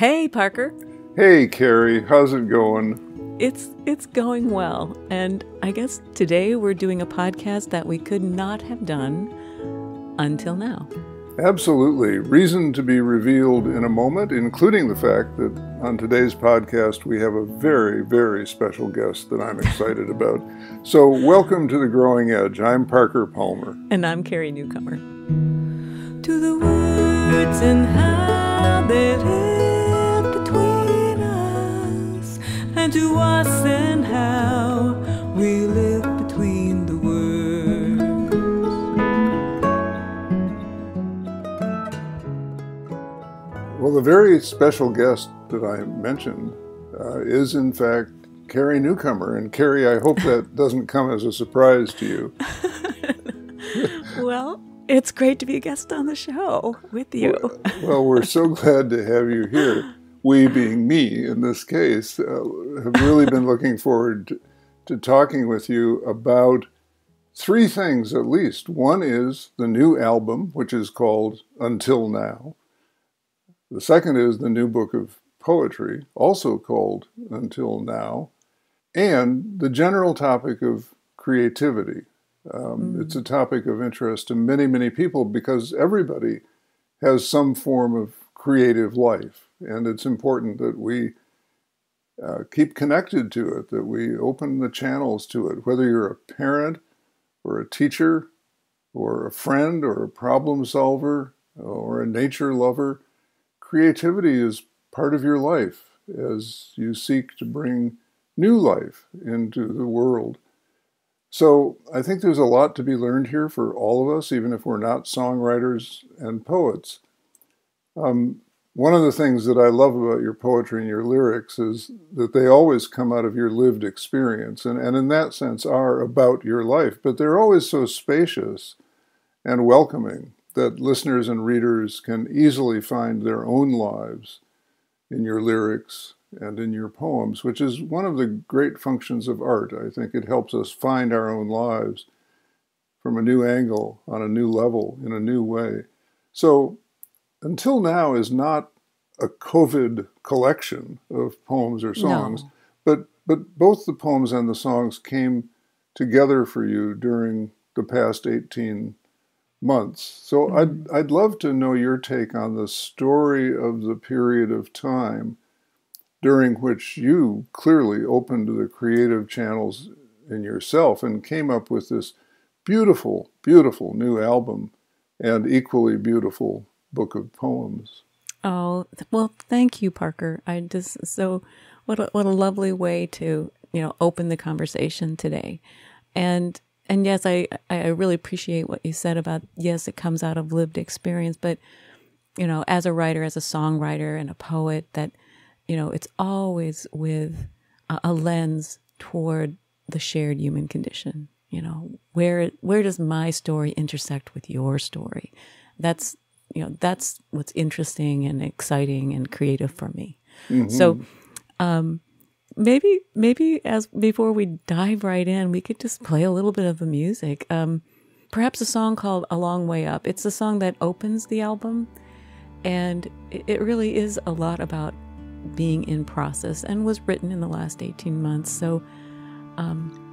Hey, Parker. Hey, Carrie. How's it going? It's going well. And I guess today we're doing a podcast that we could not have done until now. Absolutely. Reason to be revealed in a moment, including the fact that on today's podcast we have a very, very special guest that I'm excited about. So welcome to The Growing Edge. I'm Parker Palmer. And I'm Carrie Newcomer. To the words and how they live between us, and to us and how we live between the words. Well, the very special guest that I mentioned is, in fact, Carrie Newcomer. And Carrie, I hope that doesn't come as a surprise to you. Well, it's great to be a guest on the show with you. Well, we're so glad to have you here. We, being me in this case, have really been looking forward to talking with you about three things at least. One is the new album, which is called Until Now. The second is the new book of poetry, also called Until Now. And the general topic of creativity. It's a topic of interest to many, many people because everybody has some form of creative life. And it's important that we keep connected to it, that we open the channels to it, whether you're a parent or a teacher or a friend or a problem solver or a nature lover. Creativity is part of your life as you seek to bring new life into the world. So I think there's a lot to be learned here for all of us, even if we're not songwriters and poets. One of the things that I love about your poetry and your lyrics is that they always come out of your lived experience, and in that sense are about your life, but they're always so spacious and welcoming that listeners and readers can easily find their own lives in your lyrics and in your poems, which is one of the great functions of art. I think it helps us find our own lives from a new angle, on a new level, in a new way. So Until Now is not a COVID collection of poems or songs, no. but both the poems and the songs came together for you during the past 18 months. So I'd love to know your take on the story of the period of time during which you clearly opened the creative channels in yourself and came up with this beautiful, beautiful new album and equally beautiful book of poems. Oh, well, thank you, Parker. What a lovely way to, open the conversation today. And yes, I really appreciate what you said about, yes, it comes out of lived experience, but, as a writer, as a songwriter and a poet, that it's always with a lens toward the shared human condition. Where does my story intersect with your story? That's what's interesting and exciting and creative for me. Mm-hmm. So, maybe before we dive right in, we could just play a little bit of the music. Perhaps a song called "A Long Way Up." It's the song that opens the album, and it really is a lot about being in process and was written in the last 18 months. So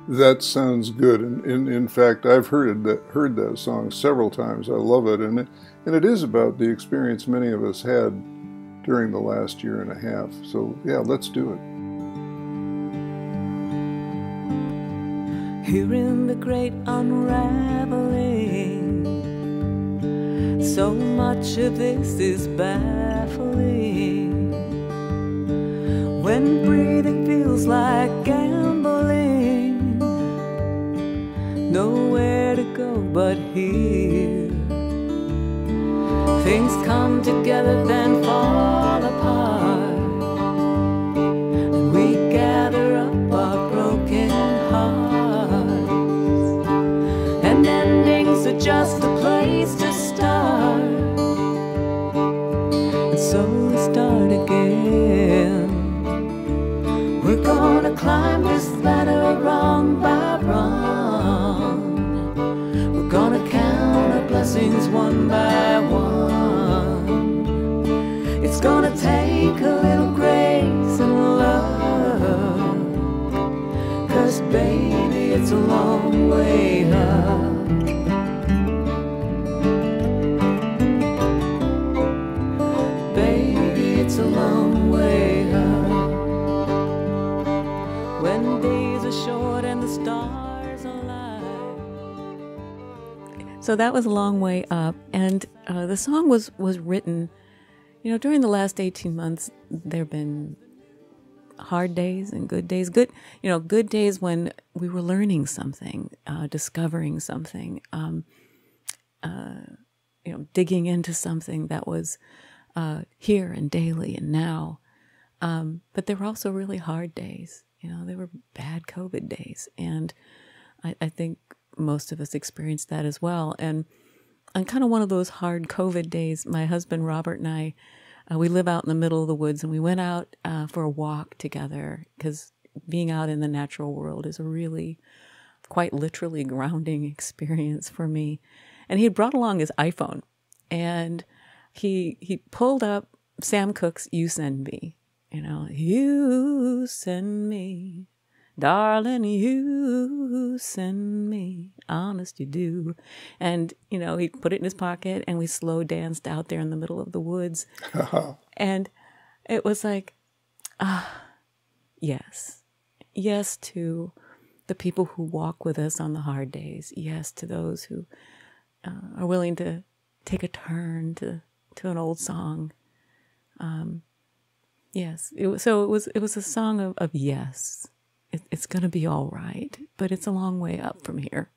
that sounds good. And in fact, I've heard that song several times. I love it. And it is about the experience many of us had during the last year and a half. So yeah, let's do it. Hearing the great unraveling, so much of this is baffling. When breathing feels like gambling, nowhere to go but here. Things come together then fall apart, and we gather up our broken hearts, and endings are just a place to start, and so we start again. We're gonna climb this ladder rung by rung. We're gonna count our blessings one by one. It's gonna take a Just baby, it's a long way up. Baby, it's a long way up. When days are short and the stars are light. So that was a long way up, and the song was written, during the last 18 months. There've been hard days and good days. Good days when we were learning something, discovering something, digging into something that was here and daily and now. But there were also really hard days. They were bad COVID days, and I think most of us experienced that as well. And on kind of one of those hard COVID days, my husband Robert and I, we live out in the middle of the woods, and we went out for a walk together, because being out in the natural world is a really, quite literally grounding experience for me. And he had brought along his iPhone, and he pulled up Sam Cooke's "You Send Me." You send me, darling, you send me, honest you do. And, he put it in his pocket, and we slow danced out there in the middle of the woods. And it was like, yes. Yes to the people who walk with us on the hard days. Yes to those who are willing to take a turn to an old song. Yes. It was a song of yes. It's going to be all right, but it's a long way up from here.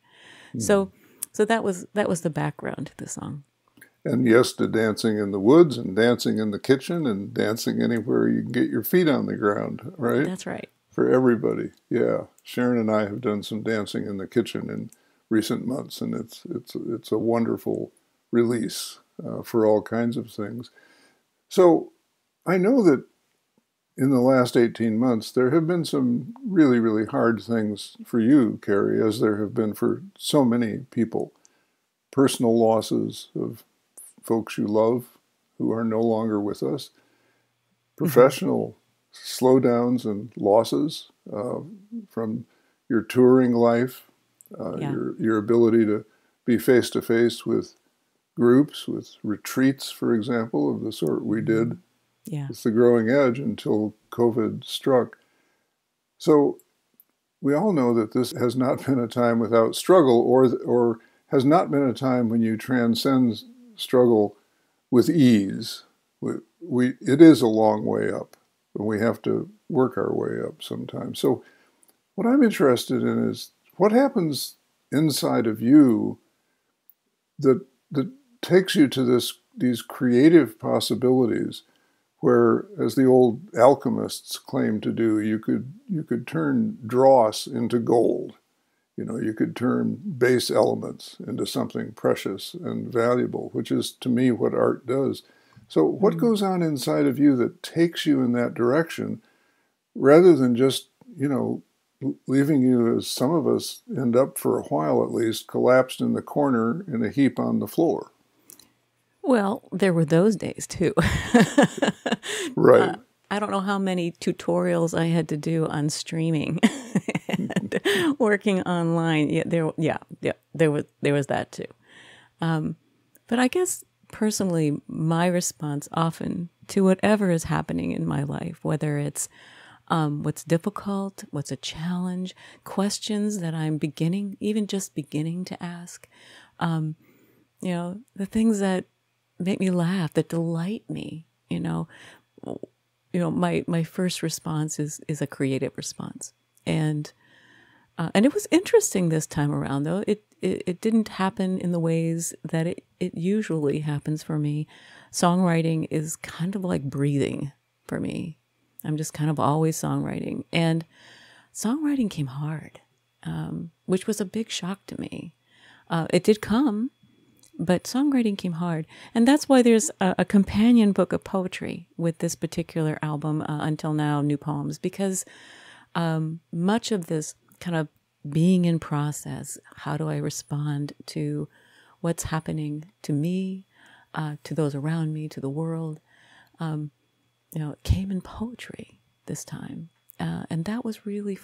So that was the background to the song. And yes to dancing in the woods and dancing in the kitchen and dancing anywhere you can get your feet on the ground, right? That's right. For everybody, yeah. Sharon and I have done some dancing in the kitchen in recent months, and it's a wonderful release for all kinds of things. So I know that in the last 18 months, there have been some really, really hard things for you, Carrie, as there have been for so many people. Personal losses of folks you love who are no longer with us. Professional slowdowns and losses from your touring life, your ability to be face-to-face with groups, with retreats, for example, of the sort we did. Yeah. It's the growing edge until COVID struck. So we all know that this has not been a time without struggle, or has not been a time when you transcend struggle with ease. It is a long way up, and we have to work our way up sometimes. So what I'm interested in is what happens inside of you that takes you to these creative possibilities, where, as the old alchemists claimed to do, you could turn dross into gold. You could turn base elements into something precious and valuable, which is, to me, what art does. So what goes on inside of you that takes you in that direction, rather than just, leaving you, as some of us end up for a while at least, collapsed in the corner in a heap on the floor? Well, there were those days too. Right. I don't know how many tutorials I had to do on streaming and working online. There was that too. But I guess personally, my response often to whatever is happening in my life, whether it's what's difficult, what's a challenge, questions that I'm just beginning to ask, the things that make me laugh, that delight me, my first response is a creative response. And it was interesting this time around, though. It didn't happen in the ways that it usually happens for me. Songwriting is kind of like breathing for me. I'm just kind of always songwriting. And songwriting came hard, which was a big shock to me. It did come, but songwriting came hard. And that's why there's a companion book of poetry with this particular album, Until Now, New Poems, because much of this kind of being in process, how do I respond to what's happening to me, to those around me, to the world, it came in poetry this time. And that was really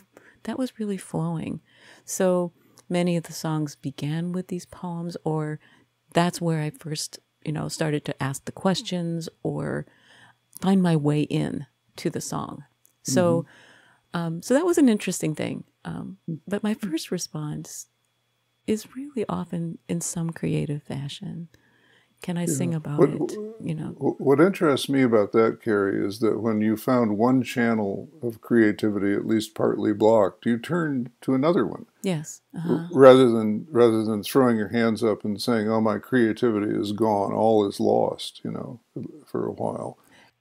that was really flowing. So many of the songs began with these poems, or that's where I first, started to ask the questions or find my way in to the song. So, so that was an interesting thing. But my first response is really often in some creative fashion. Can I sing about it? What interests me about that, Carrie, is that when you found one channel of creativity at least partly blocked, you turned to another one. Yes. Rather than throwing your hands up and saying, "Oh, my creativity is gone, all is lost," for a while.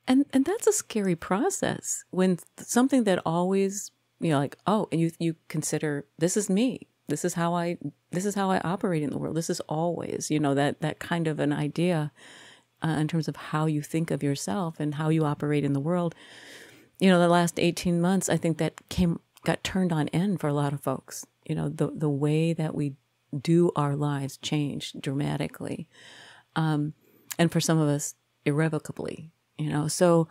And that's a scary process when something that always, like, oh, and you consider, this is me. This is how I operate in the world. This is always, that kind of an idea in terms of how you think of yourself and how you operate in the world. The last 18 months, I think that got turned on end for a lot of folks. The way that we do our lives changed dramatically. And for some of us, irrevocably, so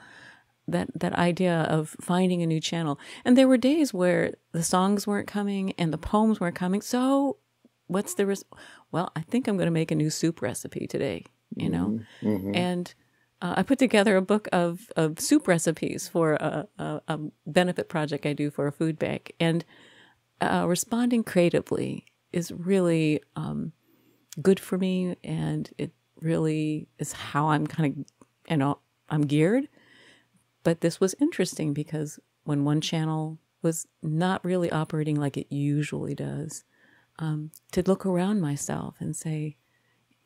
that idea of finding a new channel. And there were days where the songs weren't coming and the poems weren't coming. So what's the well, I think I'm going to make a new soup recipe today, And I put together a book of soup recipes for a benefit project I do for a food bank. And responding creatively is really good for me. And it really is how I'm kind of, I'm geared. But this was interesting because when one channel was not really operating like it usually does, to look around myself and say,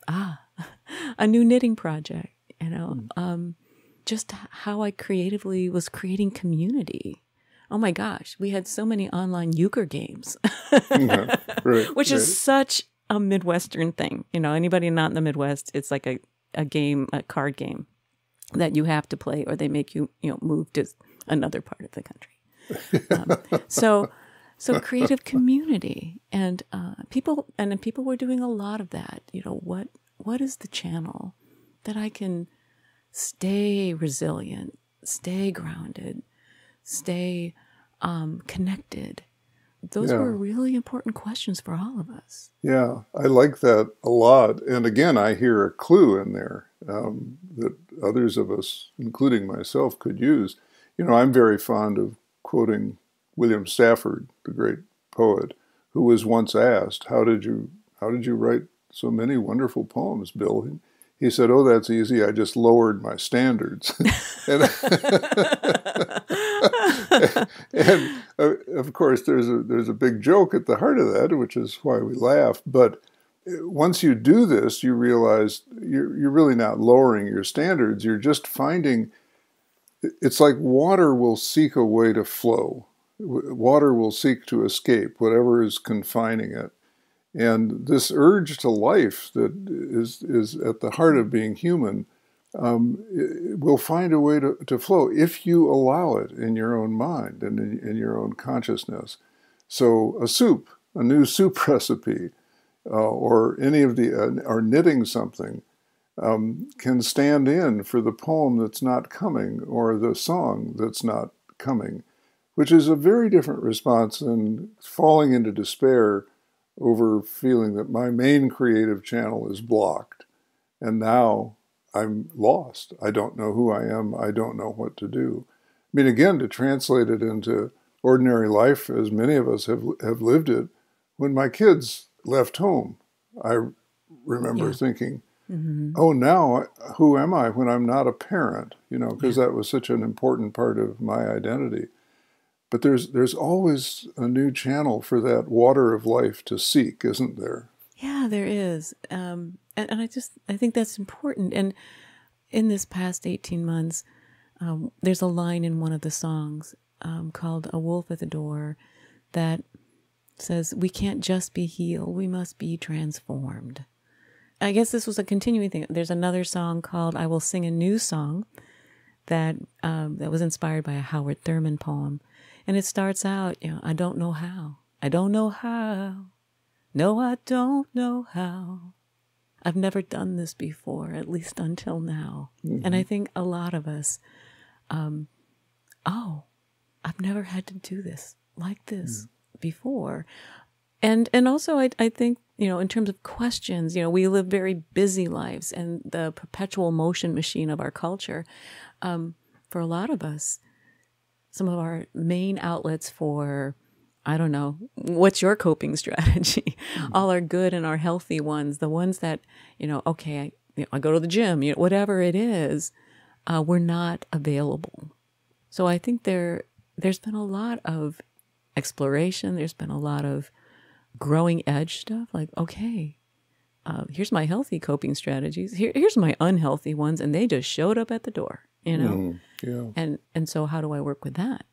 a new knitting project, just how I creatively was creating community. Oh my gosh, we had so many online euchre games, which is such a Midwestern thing. Anybody not in the Midwest, it's like a game, a card game that you have to play, or they make you, move to another part of the country. So creative community, and people were doing a lot of that. What is the channel that I can stay resilient, stay grounded, stay connected? Those were really important questions for all of us. Yeah, I like that a lot. And again, I hear a clue in there that others of us, including myself, could use. I'm very fond of quoting William Stafford, the great poet, who was once asked, "How did you write so many wonderful poems, Bill?" He said, "Oh, that's easy. I just lowered my standards." and of course, there's a big joke at the heart of that, which is why we laugh. But once you do this, you realize you're really not lowering your standards. You're just finding. It's like water will seek a way to flow. Water will seek to escape whatever is confining it. And this urge to life that is at the heart of being human will find a way to flow if you allow it in your own mind and in your own consciousness. So a new soup recipe, or any of or knitting something, can stand in for the poem that's not coming or the song that's not coming, which is a very different response than falling into despair over feeling that my main creative channel is blocked and now I'm lost. I don't know who I am. I don't know what to do. I mean, again, to translate it into ordinary life, as many of us have lived it, when my kids left home, I remember thinking, oh, now who am I when I'm not a parent? Because that was such an important part of my identity. But there's always a new channel for that water of life to seek, isn't there? Yeah, there is. And I think that's important. And in this past 18 months, there's a line in one of the songs called "A Wolf at the Door" that says, "We can't just be healed, we must be transformed." I guess this was a continuing thing. There's another song called "I Will Sing a New Song" that was inspired by a Howard Thurman poem. And it starts out, I don't know how. I don't know how. No, I don't know how. I've never done this before, at least until now. And I think a lot of us, I've never had to do this like this before. And also, I think, in terms of questions, we live very busy lives, and the perpetual motion machine of our culture, for a lot of us, some of our main outlets for, I don't know, what's your coping strategy? All our good and our healthy ones, the ones that, okay, I go to the gym, whatever it is, we're not available. So I think there's been a lot of exploration. There's been a lot of growing edge stuff, like, okay, here's my healthy coping strategies. Here's my unhealthy ones, and they just showed up at the door, Yeah. And so how do I work with that?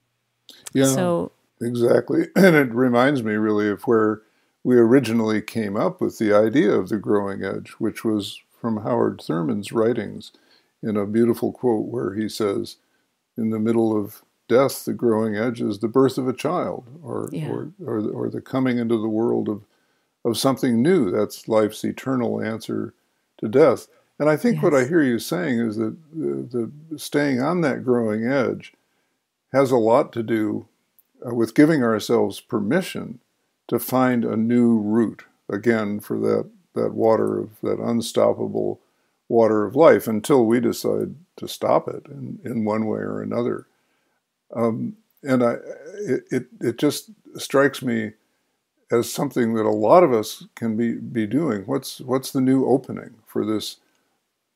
Yeah, So exactly. And it reminds me really of where we originally came up with the idea of the growing edge, which was from Howard Thurman's writings, in a beautiful quote where he says, in the middle of death, the growing edge is the birth of a child, or the coming into the world of something new. That's life's eternal answer to death. And I think what I hear you saying is that the staying on that growing edge has a lot to do with giving ourselves permission to find a new route, again, for that water of that unstoppable water of life, until we decide to stop it in one way or another. And it just strikes me as something that a lot of us can be doing. What's the new opening for this,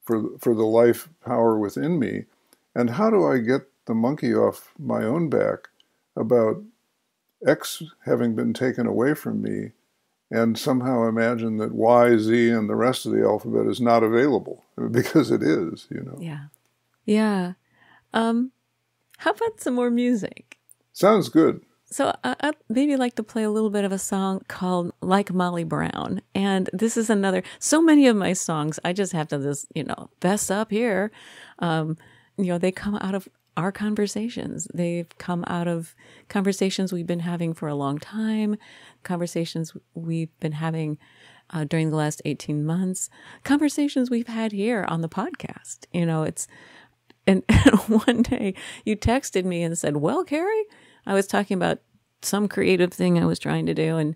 for the life power within me, and how do I get the monkey off my own back about X having been taken away from me, and somehow imagine that Y, Z, and the rest of the alphabet is not available, because it is, Yeah. How about some more music? Sounds good. So I'd maybe like to play a little bit of a song called Like Molly Brown. And this is so many of my songs, I just have to just, fess up here. They come out of our conversations. They've come out of conversations we've been having for a long time, conversations we've been having during the last 18 months, conversations we've had here on the podcast. And one day you texted me and said, well, Carrie, I was talking about some creative thing I was trying to do. And,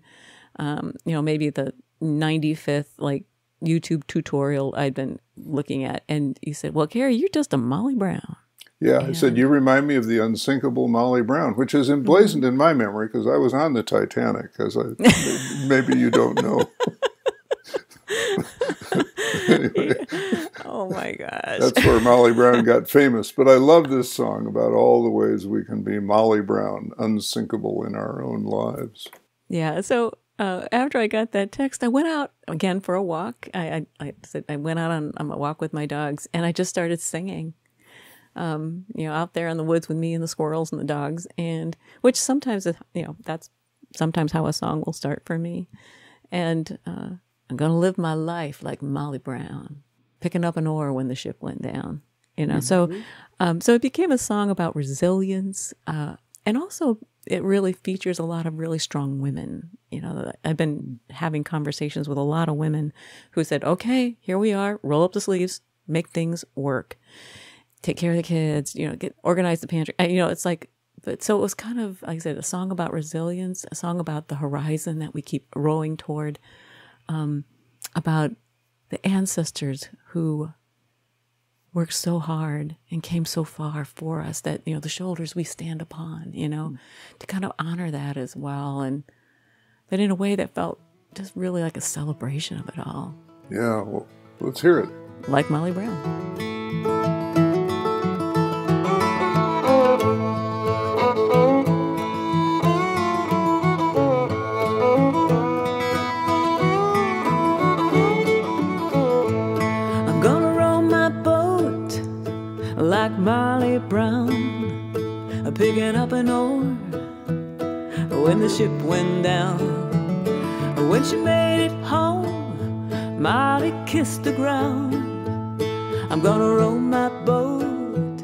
maybe the 95th, YouTube tutorial I'd been looking at. And you said, well, Carrie, you're just a Molly Brown. Yeah, I said, you remind me of the unsinkable Molly Brown, which is emblazoned in my memory because I was on the Titanic, maybe you don't know. Anyway, oh my gosh. That's where Molly Brown got famous. But I love this song about all the ways we can be Molly Brown, unsinkable in our own lives. Yeah, so after I got that text, I went out again for a walk. I went out on a walk with my dogs, and I just started singing. Out there in the woods with me and the squirrels and the dogs, and which sometimes, that's sometimes how a song will start for me. And I'm going to live my life like Molly Brown, picking up an oar when the ship went down, So it became a song about resilience. And also it really features a lot of really strong women. I've been having conversations with a lot of women who said, okay, here we are, roll up the sleeves, make things work, take care of the kids, organize the pantry. It's like, so it was kind of, like I said, a song about resilience, a song about the horizon that we keep rowing toward, about the ancestors who worked so hard and came so far for us, that, the shoulders we stand upon, to kind of honor that as well. And but in a way that felt just really like a celebration of it all. Yeah, well, let's hear it. Like Molly Brown. Like Molly Brown, picking up an oar when the ship went down. When she made it home, Molly kissed the ground. I'm gonna row my boat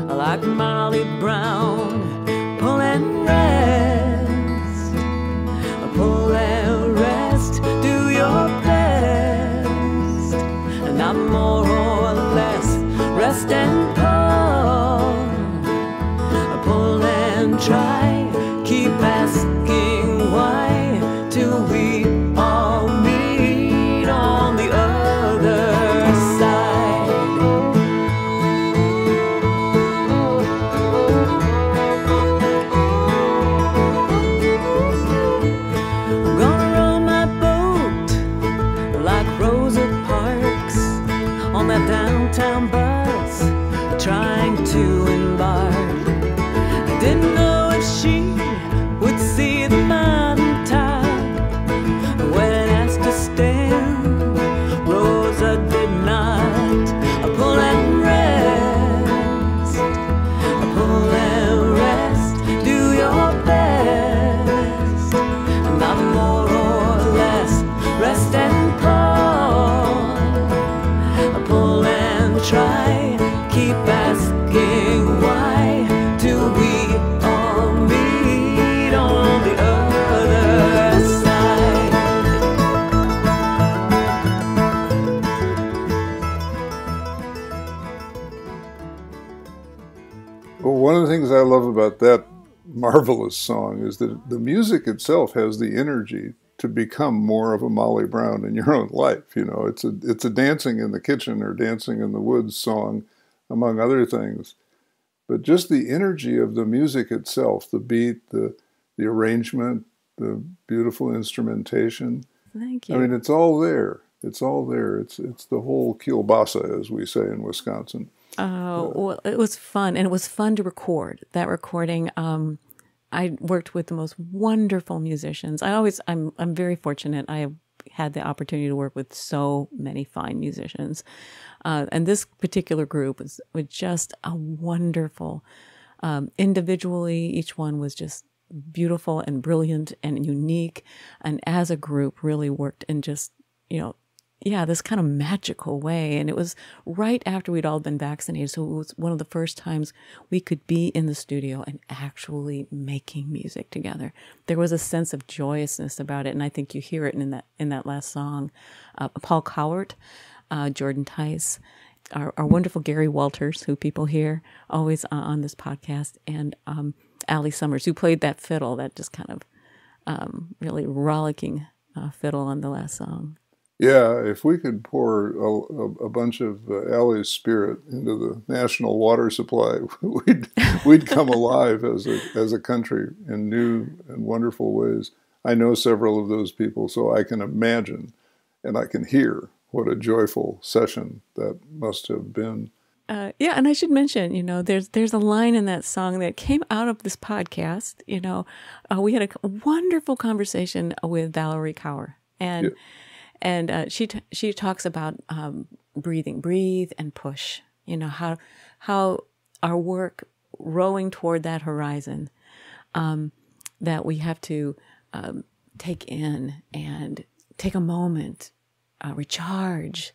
like Molly Brown. Pull and rest, pull and rest, do your best, not more or less. Rest and pull and try, keep as love about that marvelous song is that the music itself has the energy to become more of a Molly Brown in your own life. You know, it's a dancing in the kitchen or dancing in the woods song, among other things. But just the energy of the music itself, the beat, the arrangement, the beautiful instrumentation. Thank you. I mean, it's all there. It's all there. It's the whole kielbasa, as we say in Wisconsin. Oh, well, it was fun, and it was fun to record that recording. I worked with the most wonderful musicians. I'm very fortunate. I have had the opportunity to work with so many fine musicians, and this particular group was just a wonderful. Individually, each one was just beautiful and brilliant and unique, and as a group, really worked in just this kind of magical way. And it was right after we'd all been vaccinated. So it was one of the first times we could be in the studio and actually making music together. There was a sense of joyousness about it. And I think you hear it in that last song. Paul Cowart, Jordan Tice, our wonderful Gary Walters, who people hear always on this podcast, and Allie Summers, who played that fiddle, that just kind of really rollicking fiddle on the last song. Yeah, if we could pour a bunch of Allie's spirit into the national water supply, we'd come alive as a country in new and wonderful ways. I know several of those people, so I can imagine and I can hear what a joyful session that must have been. Yeah, and I should mention, there's a line in that song that came out of this podcast. We had a wonderful conversation with Valerie Cower, and. Yeah. And she talks about breathe and push. How our work rowing toward that horizon, that we have to take in and take a moment, recharge,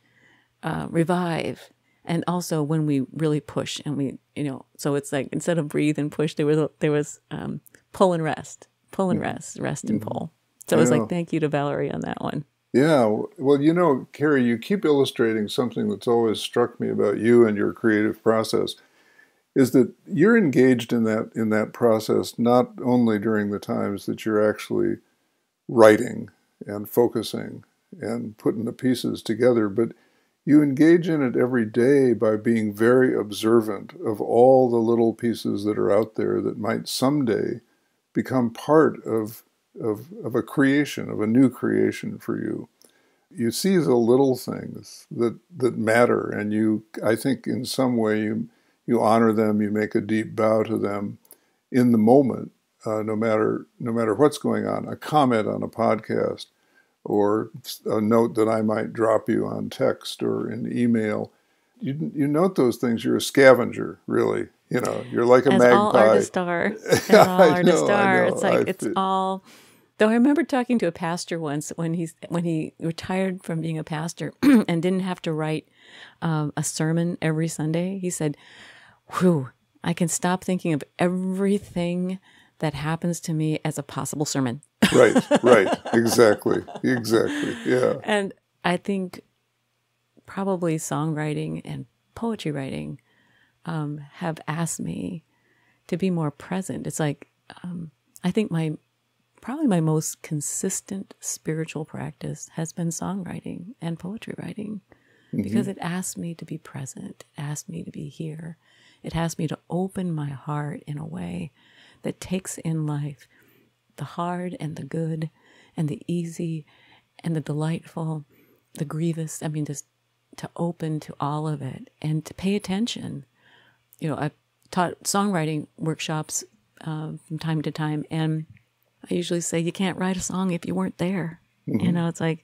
revive, and also when we really push and we so it's like instead of breathe and push, there was pull and rest, rest and pull. So it was like thank you to Valerie on that one. Yeah, well, Carrie, you keep illustrating something that's always struck me about you and your creative process, is that you're engaged in that process not only during the times that you're actually writing and focusing and putting the pieces together, but you engage in it every day by being very observant of all the little pieces that are out there that might someday become part of a creation, of a new creation for you. You see the little things that matter, and I think in some way you honor them, you make a deep bow to them in the moment, no matter what's going on, a comment on a podcast, or a note that I might drop you on text or in email. You note those things. You're a scavenger, really. You're like a magpie. All artists are. As all artists are. It's like it's all. Though I remember talking to a pastor once when he retired from being a pastor and didn't have to write a sermon every Sunday. He said, "Whew, I can stop thinking of everything that happens to me as a possible sermon." Right, exactly, yeah. And I think probably songwriting and poetry writing have asked me to be more present. It's like I think probably my most consistent spiritual practice has been songwriting and poetry writing, because it asks me to be present, it asks me to be here, it asks me to open my heart in a way that takes in life, the hard and the good and the easy and the delightful, the grievous. I mean, just to open to all of it and to pay attention. I've taught songwriting workshops from time to time, and I usually say you can't write a song if you weren't there. It's like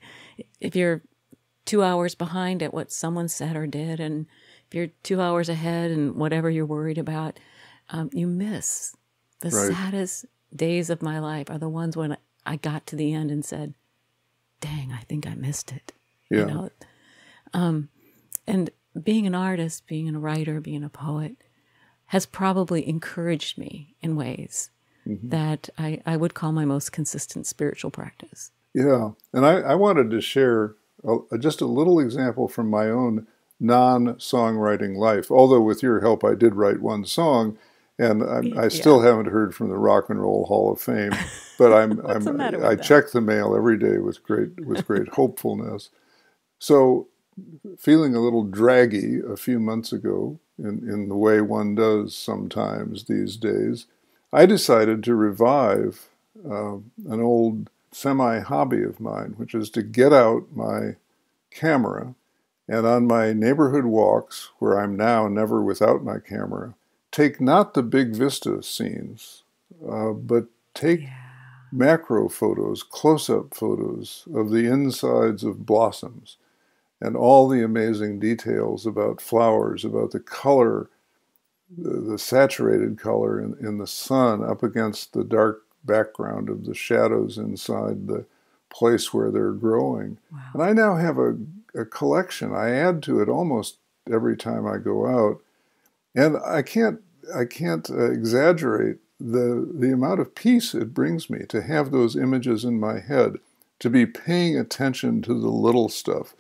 if you're 2 hours behind at what someone said or did, and if you're 2 hours ahead and whatever you're worried about, you miss. The saddest days of my life are the ones when I got to the end and said, dang, I think I missed it. Yeah. And being an artist, being a writer, being a poet has probably encouraged me in ways that I would call my most consistent spiritual practice. Yeah, and I wanted to share just a little example from my own non-songwriting life, although with your help I did write one song, And I still haven't heard from the Rock and Roll Hall of Fame, but What's the matter with I that? check the mail every day with great hopefulness. So, feeling a little draggy a few months ago, in the way one does sometimes these days, I decided to revive an old semi-hobby of mine, which is to get out my camera and on my neighborhood walks, where I'm now never without my camera, take not the big vista scenes, but take macro photos, close-up photos of the insides of blossoms and all the amazing details about flowers, about the color, the saturated color in the sun up against the dark background of the shadows inside the place where they're growing. Wow. And I now have a collection. I add to it almost every time I go out. And I can't exaggerate the amount of peace it brings me to have those images in my head, to be paying attention to the little stuff.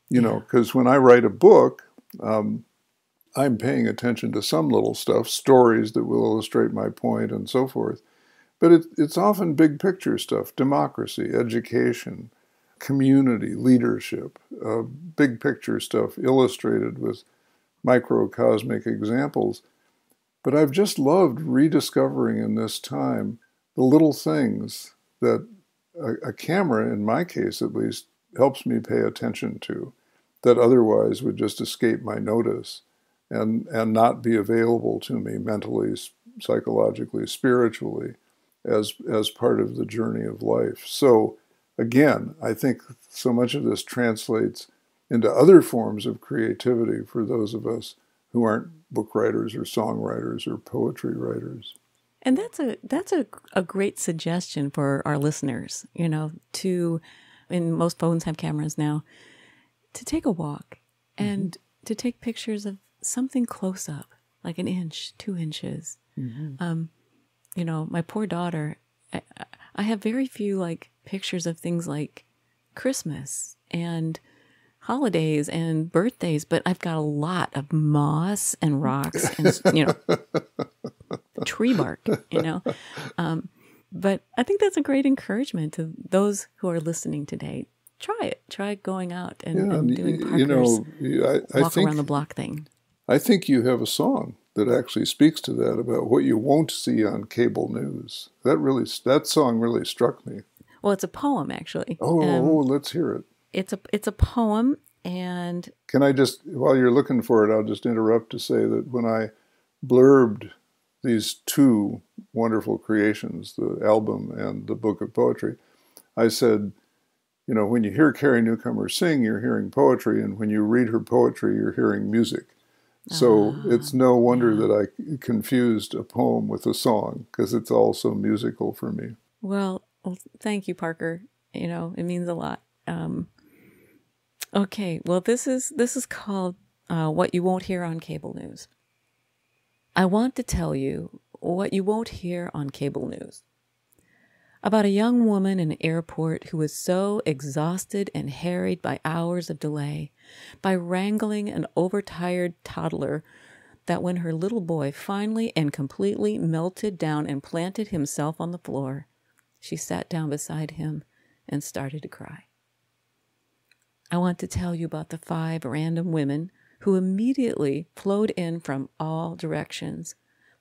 You know, because when I write a book, I'm paying attention to some little stuff, stories that will illustrate my point and so forth. But it's often big picture stuff, democracy, education, community, leadership, big picture stuff illustrated with microcosmic examples. But I've just loved rediscovering in this time the little things that a camera, in my case at least, helps me pay attention to, that otherwise would just escape my notice and not be available to me mentally, psychologically, spiritually, as part of the journey of life. So again, I think so much of this translates into other forms of creativity for those of us who aren't book writers or songwriters or poetry writers. And that's a great suggestion for our listeners, you know, and most phones have cameras now, to take a walk and to take pictures of something close up, like an inch, 2 inches. You know, my poor daughter, I have very few like pictures of things like Christmas and holidays and birthdays, but I've got a lot of moss and rocks and, you know, tree bark, you know. But I think that's a great encouragement to those who are listening today. Try it. Try going out and doing Parker's you know, I walk think, around the block thing. I think you have a song that actually speaks to that, about what you won't see on cable news. That song really struck me. Well, it's a poem, actually. Let's hear it. It's a poem, and Can I just, while you're looking for it, I'll just interrupt to say that when I blurbed these two wonderful creations, the album and the book of poetry, I said, you know, when you hear Carrie Newcomer sing, you're hearing poetry, and when you read her poetry, you're hearing music. So it's no wonder that I confused a poem with a song, because it's also musical for me. well, thank you, Parker. You know, it means a lot. Okay, well, this is called What You Won't Hear on Cable News. I want to tell you what you won't hear on cable news. About a young woman in an airport who was so exhausted and harried by hours of delay, by wrangling an overtired toddler, that when her little boy finally and completely melted down and planted himself on the floor, she sat down beside him and started to cry. I want to tell you about the 5 random women who immediately flowed in from all directions.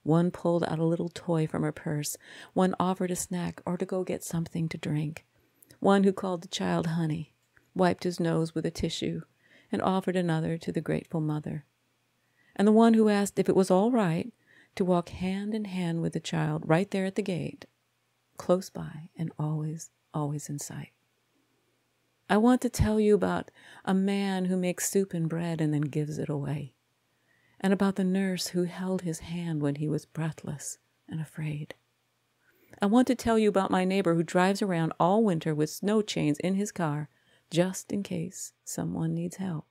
One pulled out a little toy from her purse. One offered a snack or to go get something to drink. One who called the child honey, wiped his nose with a tissue, and offered another to the grateful mother. And the one who asked if it was all right to walk hand in hand with the child right there at the gate, close by and always, always in sight. I want to tell you about a man who makes soup and bread and then gives it away, and about the nurse who held his hand when he was breathless and afraid. I want to tell you about my neighbor who drives around all winter with snow chains in his car just in case someone needs help.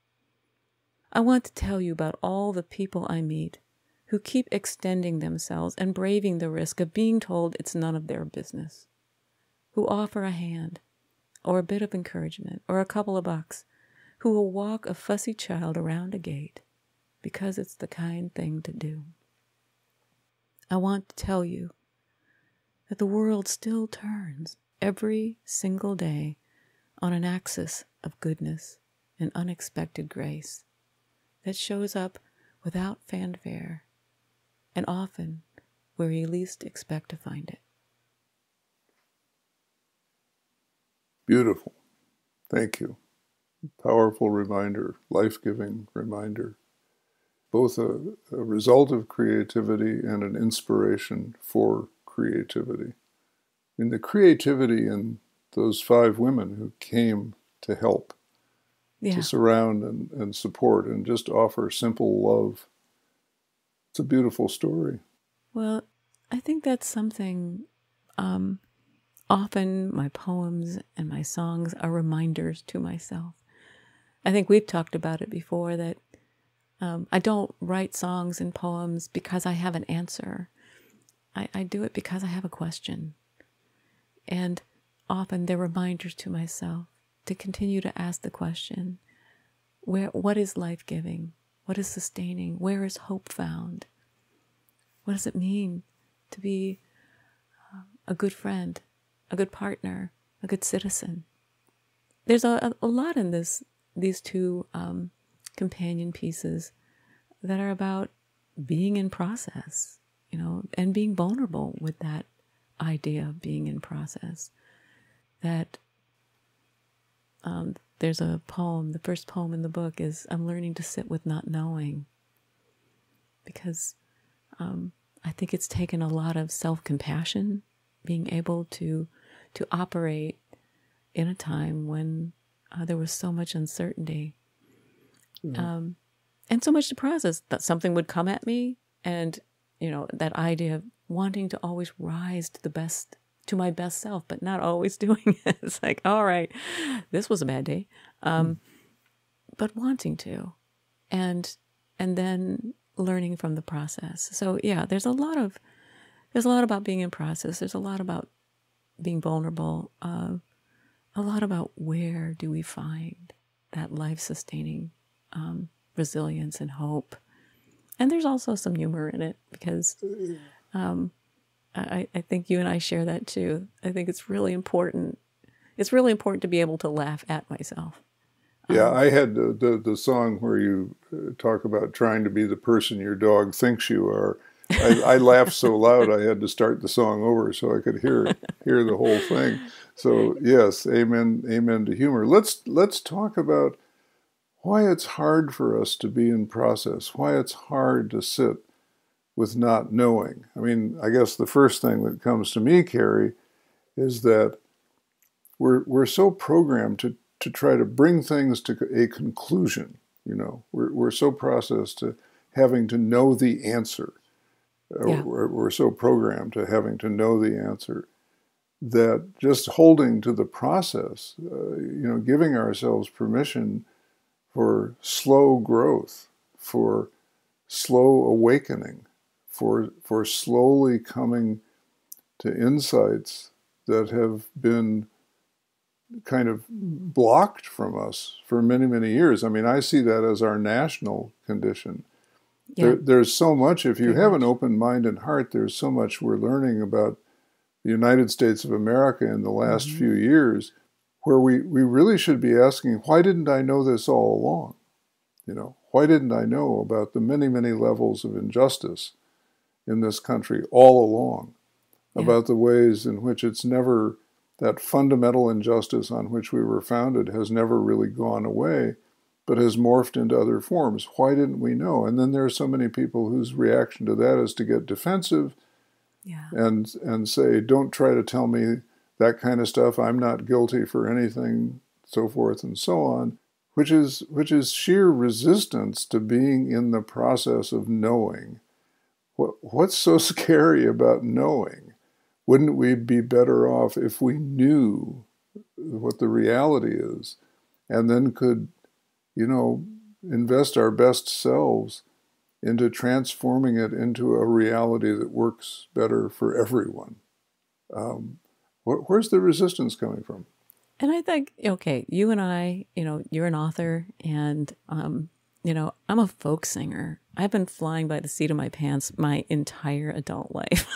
I want to tell you about all the people I meet who keep extending themselves and braving the risk of being told it's none of their business, who offer a hand or a bit of encouragement or a couple of bucks, who will walk a fussy child around a gate because it's the kind thing to do. I want to tell you that the world still turns every single day on an axis of goodness and unexpected grace that shows up without fanfare and often where you least expect to find it. Beautiful. Thank you. Powerful reminder, life-giving reminder. Both a result of creativity and an inspiration for creativity. I mean, the creativity in those 5 women who came to help, to surround and support and just offer simple love. It's a beautiful story. Well, I think that's something, often my poems and my songs are reminders to myself. I think we've talked about it before that I don't write songs and poems because I have an answer. I do it because I have a question. And often they're reminders to myself to continue to ask the question, what is life-giving? What is sustaining? Where is hope found? What does it mean to be a good friend, a good partner, a good citizen? There's a lot in these 2 companion pieces that are about being in process, and being vulnerable with that idea of being in process. That there's a poem, the first poem in the book is, I'm learning to sit with not knowing. Because I think it's taken a lot of self-compassion, being able to operate in a time when there was so much uncertainty. And so much to process, that something would come at me, and that idea of wanting to always rise to my best self, but not always doing it. It's like, all right, this was a bad day, but wanting to, and then learning from the process. So yeah, there's a lot about being in process. There's a lot about being vulnerable. A lot about where do we find that life-sustaining resilience and hope. And there's also some humor in it, because I think you and I share that too. I think it's really important. It's really important to be able to laugh at myself. Yeah, I had the song where you talk about trying to be the person your dog thinks you are. I laughed so loud I had to start the song over so I could hear the whole thing. So yes, amen to humor. Let's talk about why it's hard for us to be in process, why it's hard to sit with not knowing. I mean, I guess the first thing that comes to me, Carrie, is that we're so programmed to try to bring things to a conclusion. We're so processed to having to know the answer. Yeah. We're so programmed to having to know the answer that just holding to the process, giving ourselves permission for slow growth, for slow awakening, for slowly coming to insights that have been kind of blocked from us for many, many years. I mean, I see that as our national condition. Yeah. There's so much, if you have an open mind and heart, there's so much we're learning about the United States of America in the last few years, where we really should be asking, why didn't I know this all along? Why didn't I know about the many, many levels of injustice in this country all along? Yeah. About the ways in which that fundamental injustice on which we were founded has never really gone away, but has morphed into other forms. Why didn't we know? And then there are so many people whose reaction to that is to get defensive, yeah, and say, don't try to tell me that kind of stuff. I'm not guilty for anything, so forth and so on, which is sheer resistance to being in the process of knowing. What's so scary about knowing? Wouldn't we be better off if we knew what the reality is, and then could, invest our best selves into transforming it into a reality that works better for everyone? Where's the resistance coming from? And I think, okay, you and I, you're an author, and I'm a folk singer. I've been flying by the seat of my pants my entire adult life.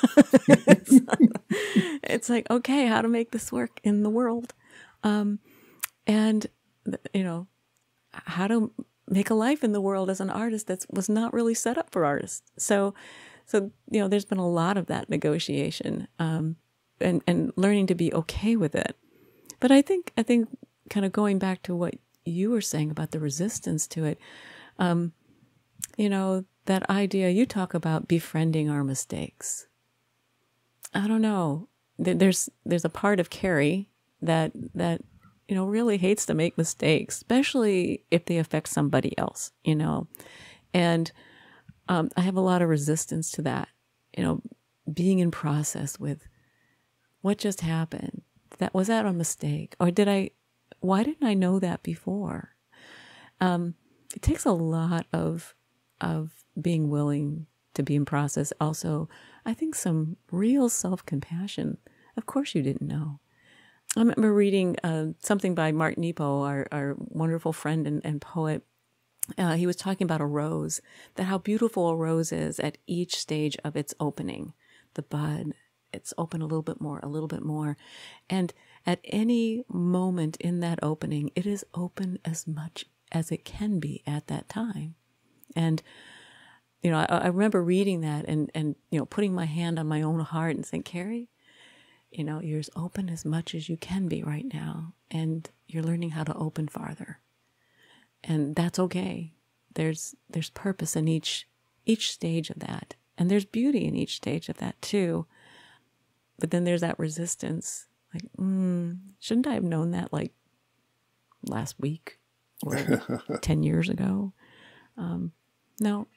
It's like, okay, how to make this work in the world. And, how to make a life in the world as an artist that was not really set up for artists. So, there's been a lot of that negotiation, and learning to be okay with it. But I think kind of going back to what you were saying about the resistance to it, that idea you talk about befriending our mistakes. I don't know. There's a part of Carrie that really hates to make mistakes, especially if they affect somebody else, And I have a lot of resistance to that, being in process with what just happened. Was that a mistake? Or why didn't I know that before? It takes a lot of being willing to be in process. Also, I think some real self-compassion. Of course you didn't know. I remember reading something by Mark Nepo, our wonderful friend and poet. He was talking about a rose, that how beautiful a rose is at each stage of its opening. The bud, it's open a little bit more. And at any moment in that opening, it is open as much as it can be at that time. And, I remember reading that and putting my hand on my own heart and saying, Carrie, you're as open as much as you can be right now. And you're learning how to open farther. And that's okay. There's purpose in each stage of that. And there's beauty in each stage of that too. But then there's that resistance. Like, shouldn't I have known that like last week or 10 years ago? No,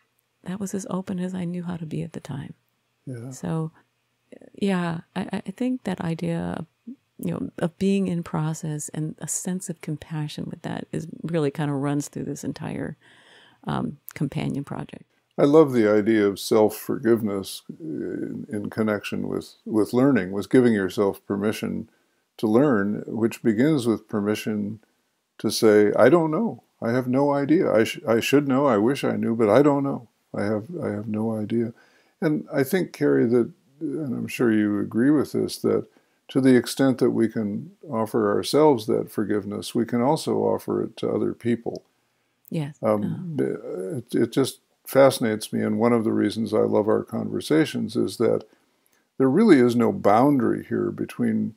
that was as open as I knew how to be at the time. Yeah. So, yeah, I think that idea of being in process and a sense of compassion with that is really kind of runs through this entire companion project. I love the idea of self-forgiveness in connection with learning, with giving yourself permission to learn, which begins with permission to say, I don't know. I have no idea. I should know. I wish I knew, but I don't know. I have no idea. And I think, Carrie, that, and I'm sure you agree with this, that to the extent that we can offer ourselves that forgiveness, we can also offer it to other people. Yes. It just fascinates me, and one of the reasons I love our conversations is that there really is no boundary here between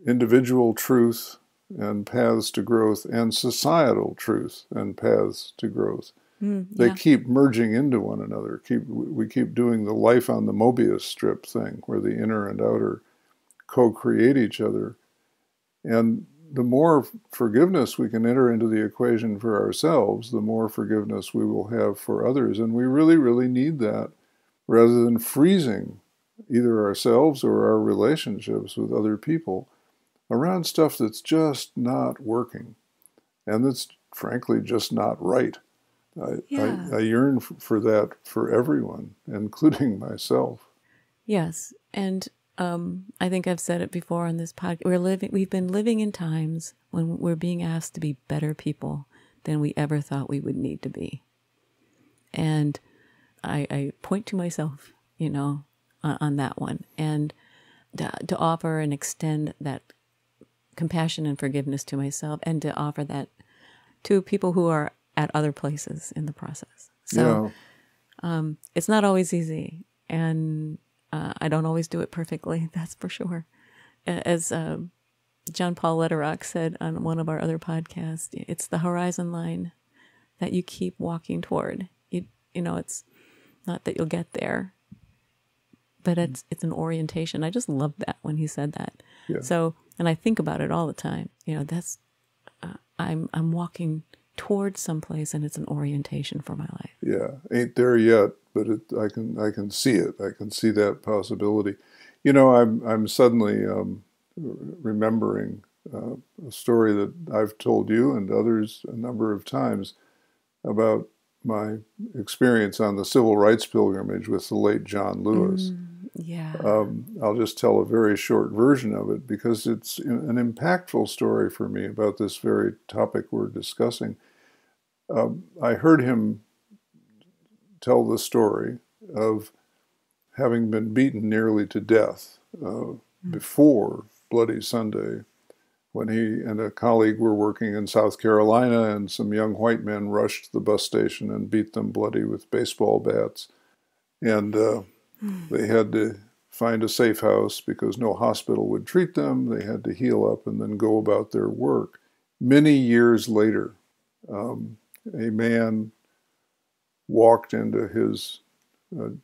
individual truth and paths to growth and societal truth and paths to growth. They keep merging into one another. We keep doing the life on the Mobius strip thing, where the inner and outer co-create each other. And the more forgiveness we can enter into the equation for ourselves, the more forgiveness we will have for others. And we really, really need that, rather than freezing either ourselves or our relationships with other people around stuff that's just not working and that's frankly just not right. I yearn for that for everyone, including myself. Yes, and I think I've said it before on this podcast. We've been living in times when we're being asked to be better people than we ever thought we would need to be. And I point to myself, on that one, and to offer and extend that compassion and forgiveness to myself, and to offer that to people who are at other places in the process. So it's not always easy, and I don't always do it perfectly, that's for sure. As John Paul Lederach said on one of our other podcasts, it's the horizon line that you keep walking toward. It's not that you'll get there, but it's an orientation. I just loved that when he said that. Yeah. So, and I think about it all the time. That's I'm walking towards someplace, and it's an orientation for my life. Yeah, ain't there yet, but I can see it. I can see that possibility. I'm suddenly remembering a story that I've told you and others a number of times about my experience on the civil rights pilgrimage with the late John Lewis. I'll just tell a very short version of it because it's an impactful story for me about this very topic we're discussing. I heard him tell the story of having been beaten nearly to death before Bloody Sunday, when he and a colleague were working in South Carolina, and some young white men rushed the bus station and beat them bloody with baseball bats. And they had to find a safe house because no hospital would treat them. They had to heal up and then go about their work. Many years later, a man walked into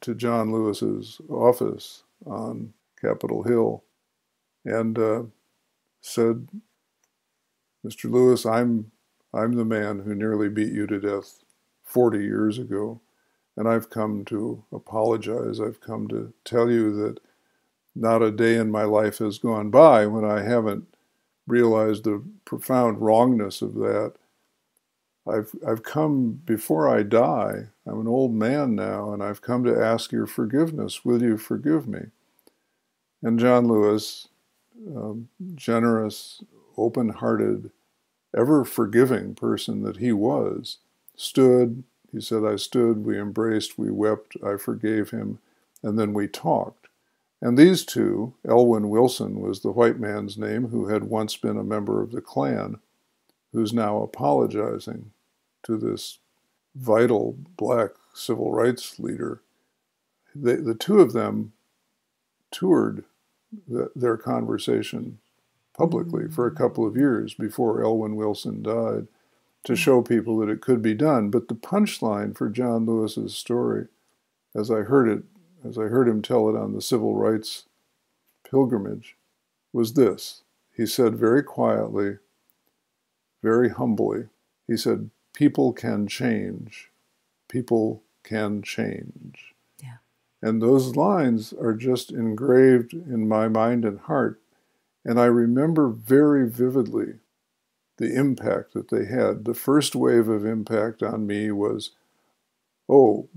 to John Lewis's office on Capitol Hill and said, "Mr. Lewis, I'm the man who nearly beat you to death 40 years ago, and I've come to apologize. I've come to tell you that not a day in my life has gone by when I haven't realized the profound wrongness of that. I've come before I die. I'm an old man now, and I've come to ask your forgiveness. Will you forgive me?" And John Lewis, generous, open-hearted, ever-forgiving person that he was, stood. He said, "I stood, we embraced, we wept, I forgave him, and then we talked." And these two, Elwyn Wilson was the white man's name, who had once been a member of the Klan, who's now apologizing to this vital black civil rights leader. The two of them toured their conversation publicly for a couple of years before Elwyn Wilson died, to show people that it could be done. But the punchline for John Lewis's story, as I heard him tell it on the civil rights pilgrimage, was this. He said very quietly, very humbly, he said, "People can change. People can change." Yeah. And those lines are just engraved in my mind and heart. And I remember very vividly the impact that they had. The first wave of impact on me was, oh,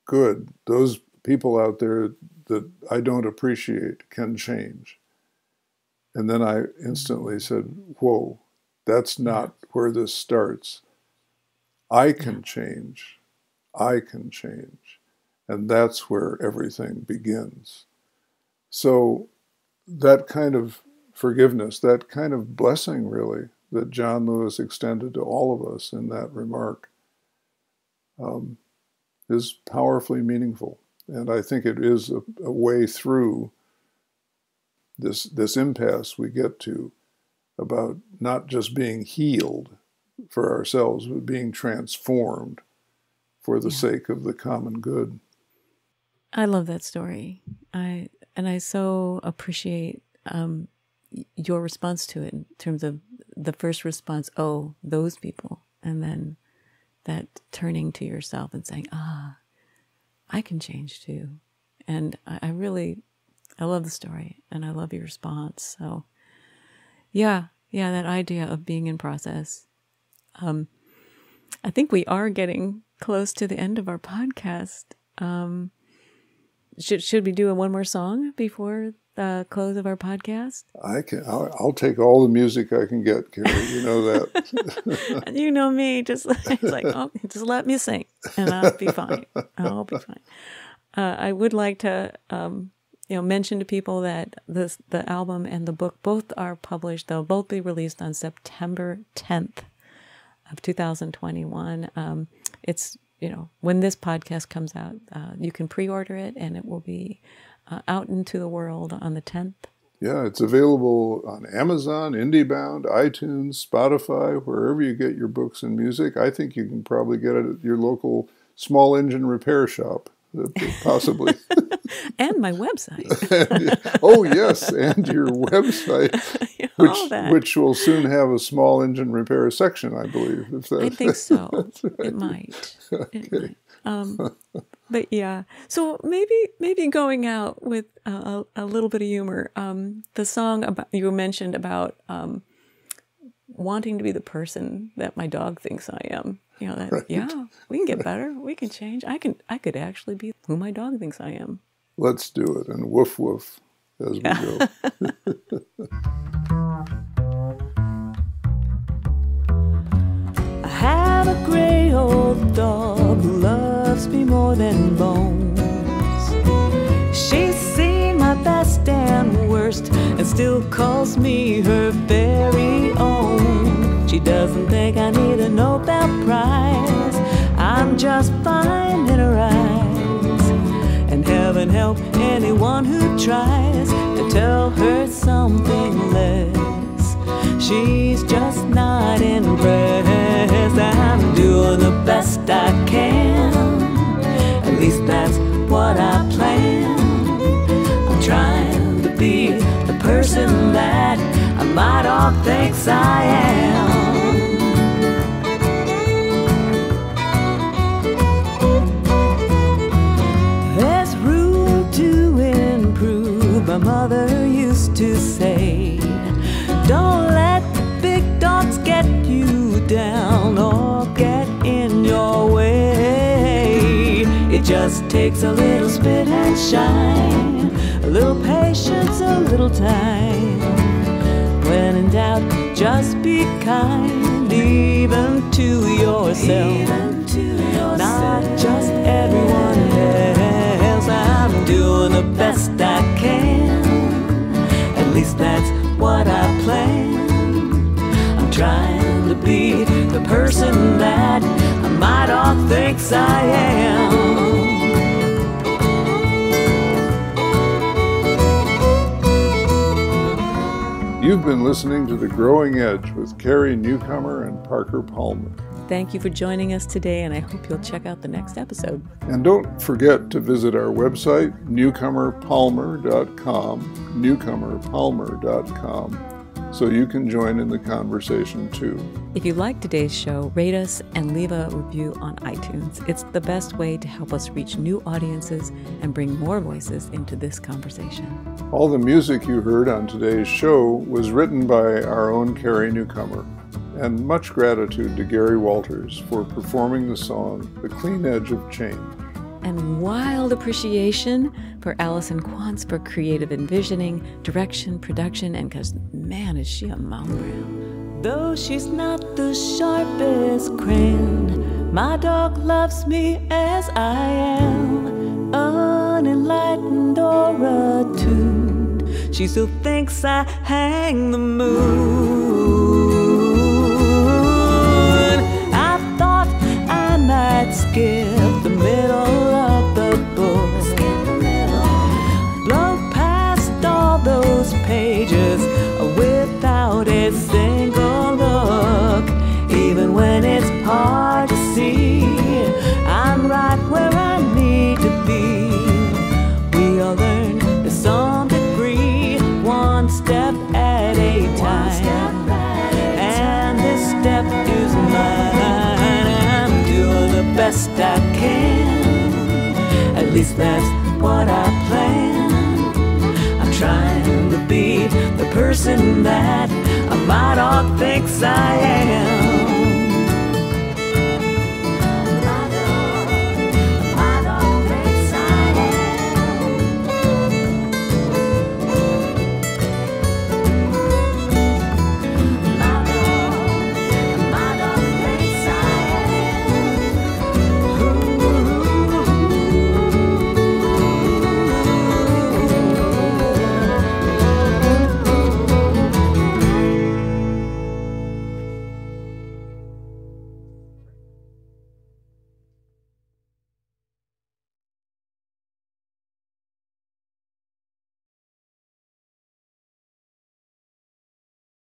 good, those people out there that I don't appreciate can change. And then I instantly said, whoa, that's not where this starts. I can change. I can change. And that's where everything begins. So that kind of forgiveness, that kind of blessing, really, that John Lewis extended to all of us in that remark, is powerfully meaningful. And I think it is a way through this impasse we get to about not just being healed for ourselves, but being transformed for the sake of the common good. I love that story. I so appreciate your response to it in terms of the first response, oh, those people, and then that turning to yourself and saying, I can change too. And I love the story, and I love your response. So yeah, that idea of being in process. I think we are getting close to the end of our podcast. Should we do one more song before the close of our podcast? I'll take all the music I can get, Carrie. You know that. You know me. Just it's like, oh, just let me sing, and I'll be fine. I'll be fine. I would like to, mention to people that the album and the book both are published. They'll both be released on September 10th of 2021. It's when this podcast comes out, you can pre-order it, and it will be out into the world on the 10th. Yeah, it's available on Amazon, IndieBound, iTunes, Spotify, wherever you get your books and music. I think you can probably get it at your local small engine repair shop, possibly. And my website. Oh, yes, and your website, which will soon have a small engine repair section, I believe. I think so. Right. It might. Okay. It might. But yeah, so maybe going out with a little bit of humor. The song you mentioned about wanting to be the person that my dog thinks I am. Right. Yeah, we can get better. We can change. I could actually be who my dog thinks I am. Let's do it, and woof woof as we go. I have a great dog who loves me more than bones. She's seen my best and worst and still calls me her very own. She doesn't think I need a Nobel Prize. I'm just fine in her eyes. And heaven help anyone who tries to tell her something less. She's just not impressed. I'm doing the best I can. At least that's what I plan. I'm trying to be the person that my dog thinks I am. There's room to improve, my mother used to say. Don't let the big dogs get you down or get in your way. It just takes a little spit and shine, a little patience, a little time. When in doubt, just be kind, even to yourself, not just everyone else. I'm doing the best I can, at least that's what I plan. I'm trying to be the person that my dog thinks I am. You've been listening to The Growing Edge with Carrie Newcomer and Parker Palmer. Thank you for joining us today, and I hope you'll check out the next episode. And don't forget to visit our website, newcomerpalmer.com, newcomerpalmer.com, so you can join in the conversation too. If you like today's show, rate us and leave a review on iTunes. It's the best way to help us reach new audiences and bring more voices into this conversation. All the music you heard on today's show was written by our own Carrie Newcomer. And much gratitude to Gary Walters for performing the song, The Clean Edge of Change. And wild appreciation for Allison Quantz for creative envisioning, direction, production, and because, man, is she a mom ram. Though she's not the sharpest crayon, my dog loves me as I am, unenlightened or attuned. She still thinks I hang the moon. I'd skip the middle of the book, blow past all those pages without a single look. Even when it's hard to see, I'm right where I need to be. We all learn to some degree, one step at a time, and this step is mine. Best I can, at least that's what I plan. I'm trying to be the person that my dog thinks I am.